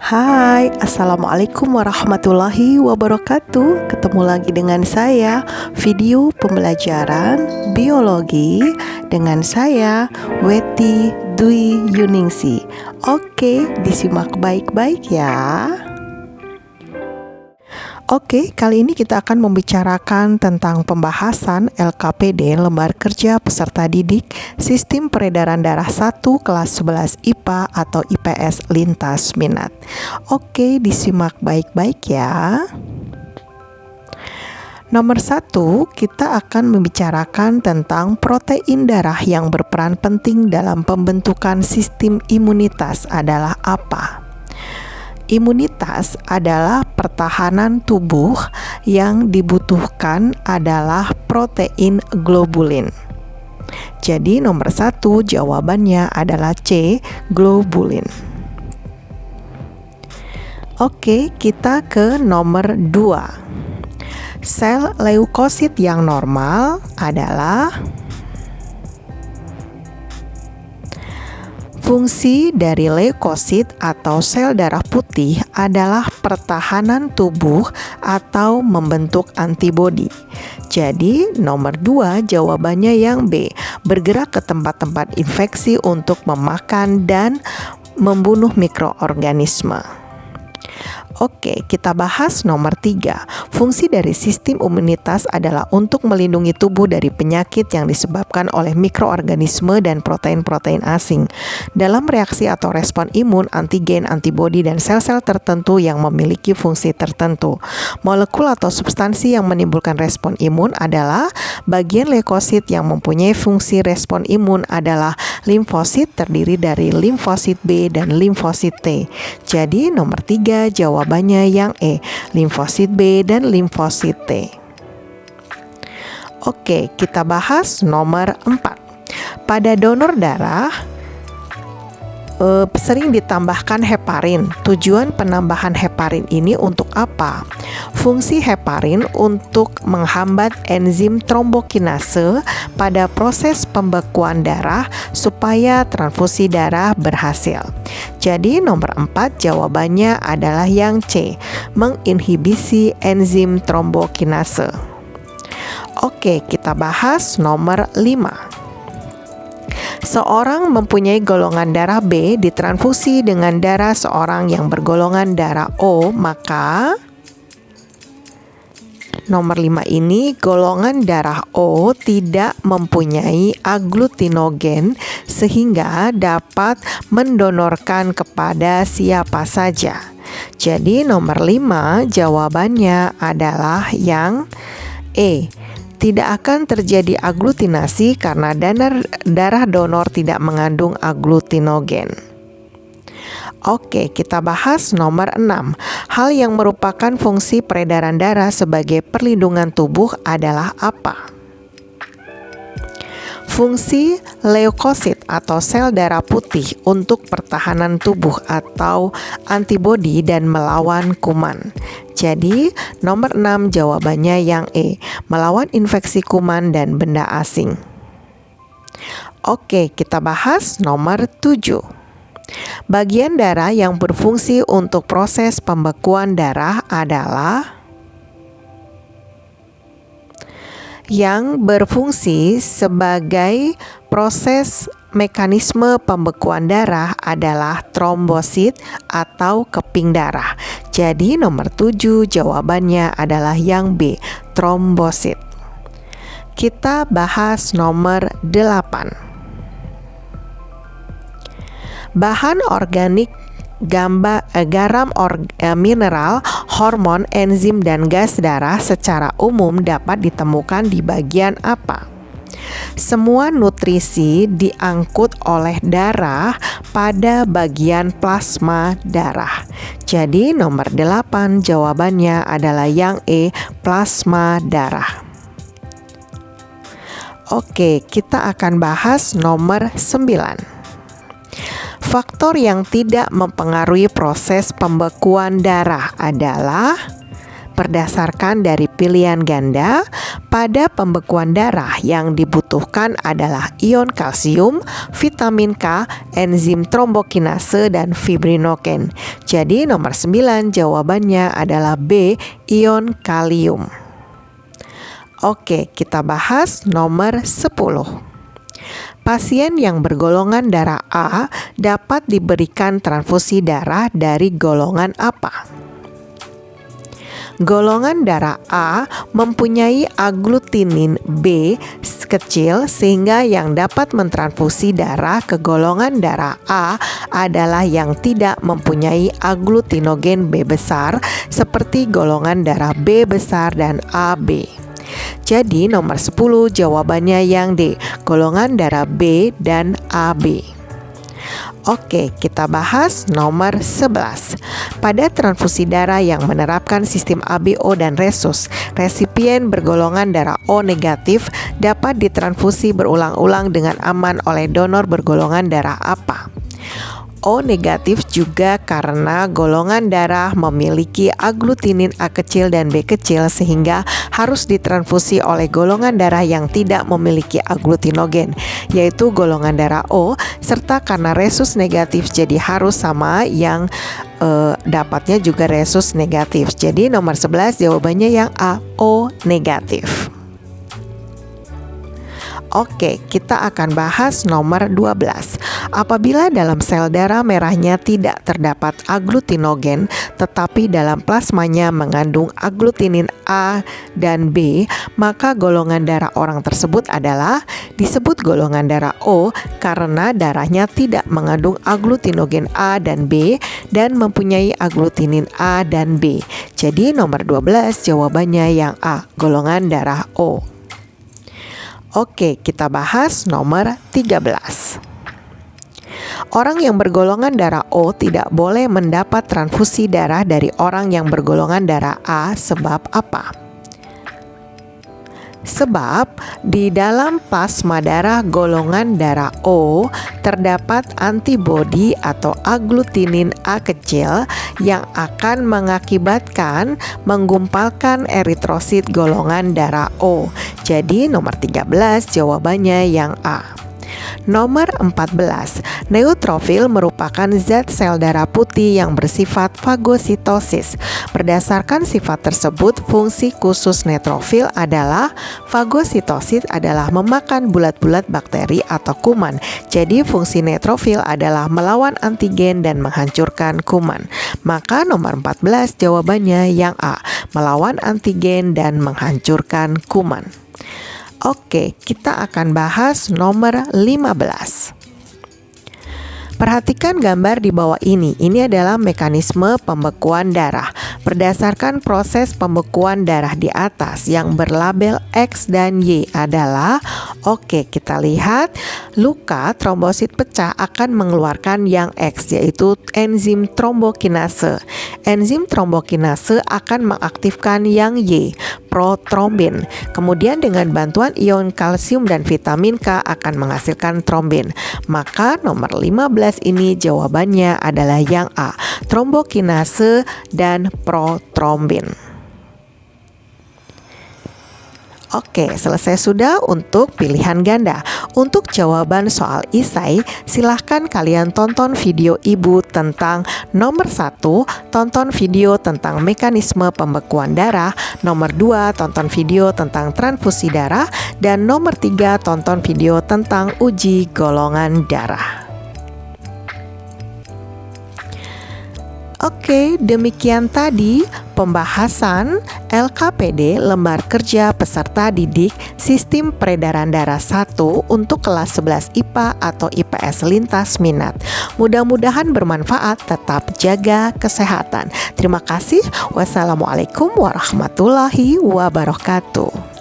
Hai, Assalamualaikum warahmatullahi wabarakatuh. Ketemu lagi dengan saya, video pembelajaran biologi dengan saya, Weti Dwi Yuningsi. Oke, disimak baik-baik ya. Oke, kali ini kita akan membicarakan tentang pembahasan LKPD Lembar Kerja Peserta Didik Sistem Peredaran Darah 1 kelas 11 IPA atau IPS Lintas Minat. Oke, disimak baik-baik ya. Nomor 1, kita akan membicarakan tentang protein darah yang berperan penting dalam pembentukan sistem imunitas adalah apa? Imunitas adalah pertahanan tubuh yang dibutuhkan adalah protein globulin. Jadi nomor 1 jawabannya adalah C, globulin. Oke, kita ke nomor 2. Sel leukosit yang normal adalah fungsi dari leukosit atau sel darah putih adalah pertahanan tubuh atau membentuk antibodi. Jadi nomor 2 jawabannya yang B, bergerak ke tempat-tempat infeksi untuk memakan dan membunuh mikroorganisme. Oke, kita bahas nomor 3. Fungsi dari sistem imunitas adalah untuk melindungi tubuh dari penyakit yang disebabkan oleh mikroorganisme dan protein-protein asing. Dalam reaksi atau respon imun, antigen, antibodi, dan sel-sel tertentu yang memiliki fungsi tertentu. Molekul atau substansi yang menimbulkan respon imun adalah bagian leukosit yang mempunyai fungsi respon imun adalah limfosit terdiri dari limfosit B dan limfosit T. Jadi nomor 3 jawabannya yang E, limfosit B dan limfosit T. Oke, kita bahas nomor 4. Pada donor darah sering ditambahkan heparin. Tujuan penambahan heparin ini untuk apa? Fungsi heparin untuk menghambat enzim trombokinase pada proses pembekuan darah supaya transfusi darah berhasil. Jadi nomor 4 jawabannya adalah yang C, menginhibisi enzim trombokinase. Oke, kita bahas nomor 5. Seorang mempunyai golongan darah B ditransfusi dengan darah seorang yang bergolongan darah O, maka nomor 5 ini golongan darah O tidak mempunyai agglutinogen sehingga dapat mendonorkan kepada siapa saja. Jadi nomor 5 jawabannya adalah yang E. Tidak akan terjadi agglutinasi karena darah donor tidak mengandung agglutinogen. Oke, kita bahas nomor 6. Hal yang merupakan fungsi peredaran darah sebagai perlindungan tubuh adalah apa? Fungsi leukosit atau sel darah putih untuk pertahanan tubuh atau antibodi dan melawan kuman. Jadi nomor 6 jawabannya yang E, melawan infeksi kuman dan benda asing. Oke, kita bahas nomor 7. Bagian darah yang berfungsi untuk proses pembekuan darah adalah yang berfungsi sebagai proses mekanisme pembekuan darah adalah trombosit atau keping darah. Jadi nomor 7 jawabannya adalah yang B, trombosit. Kita bahas nomor 8. Bahan organik, garam mineral, hormon, enzim, dan gas darah secara umum dapat ditemukan di bagian apa? Semua nutrisi diangkut oleh darah pada bagian plasma darah. Jadi nomor 8 jawabannya adalah yang E, plasma darah. Oke, kita akan bahas nomor 9. Faktor yang tidak mempengaruhi proses pembekuan darah adalah Berdasarkan dari pilihan ganda, pada pembekuan darah yang dibutuhkan adalah ion kalsium, vitamin K, enzim trombokinase, dan fibrinogen. Jadi nomor 9 jawabannya adalah B, ion kalium. Oke, kita bahas nomor 10. Pasien yang bergolongan darah A dapat diberikan transfusi darah dari golongan apa? Golongan darah A mempunyai agglutinin B kecil sehingga yang dapat mentransfusi darah ke golongan darah A adalah yang tidak mempunyai agglutinogen B besar seperti golongan darah B besar dan AB. Jadi nomor 10 jawabannya yang D, golongan darah B dan AB. Oke, kita bahas nomor 11. Pada transfusi darah yang menerapkan sistem ABO dan resus, resipien bergolongan darah O negatif dapat ditransfusi berulang-ulang dengan aman oleh donor bergolongan darah apa? O negatif juga karena golongan darah memiliki agglutinin A kecil dan B kecil sehingga harus ditransfusi oleh golongan darah yang tidak memiliki agglutinogen, yaitu golongan darah O, serta karena resus negatif jadi harus sama yang dapatnya juga resus negatif. Jadi nomor 11 jawabannya yang A, O negatif. Oke, kita akan bahas nomor 12. Apabila dalam sel darah merahnya tidak terdapat agglutinogen, tetapi dalam plasmanya mengandung agglutinin A dan B, maka golongan darah orang tersebut adalah disebut golongan darah O karena darahnya tidak mengandung agglutinogen A dan B dan mempunyai agglutinin A dan B. Jadi nomor 12 jawabannya yang A, golongan darah O. Oke, kita bahas nomor 13. Orang yang bergolongan darah O tidak boleh mendapat transfusi darah dari orang yang bergolongan darah A sebab apa? Sebab di dalam plasma darah golongan darah O terdapat antibodi atau agglutinin A kecil yang akan mengakibatkan menggumpalkan eritrosit golongan darah O. Jadi nomor 13 jawabannya yang A. Nomor 14, neutrofil merupakan zat sel darah putih yang bersifat fagositosis. Berdasarkan sifat tersebut, fungsi khusus neutrofil adalah fagositosis adalah memakan bulat-bulat bakteri atau kuman. Jadi fungsi neutrofil adalah melawan antigen dan menghancurkan kuman. Maka nomor 14 jawabannya yang A, melawan antigen dan menghancurkan kuman. Oke, kita akan bahas nomor 15. Perhatikan gambar di bawah ini. Ini adalah mekanisme pembekuan darah. Berdasarkan proses pembekuan darah di atas yang berlabel X dan Y adalah, oke, kita lihat luka trombosit pecah akan mengeluarkan yang X, yaitu enzim trombokinase. Enzim trombokinase akan mengaktifkan yang Y, protrombin. Kemudian dengan bantuan ion kalsium dan vitamin K akan menghasilkan trombin. Maka nomor 15 ini jawabannya adalah yang A, trombokinase dan protrombin. Oke, selesai sudah untuk pilihan ganda. Untuk jawaban soal isai, silahkan kalian tonton video ibu tentang nomor 1, tonton video tentang mekanisme pembekuan darah, nomor 2, tonton video tentang transfusi darah, dan nomor 3, tonton video tentang uji golongan darah. Oke, demikian tadi pembahasan LKPD Lembar Kerja Peserta Didik Sistem Peredaran Darah 1 untuk kelas 11 IPA atau IPS Lintas Minat. Mudah-mudahan bermanfaat, tetap jaga kesehatan. Terima kasih. Wassalamualaikum warahmatullahi wabarakatuh.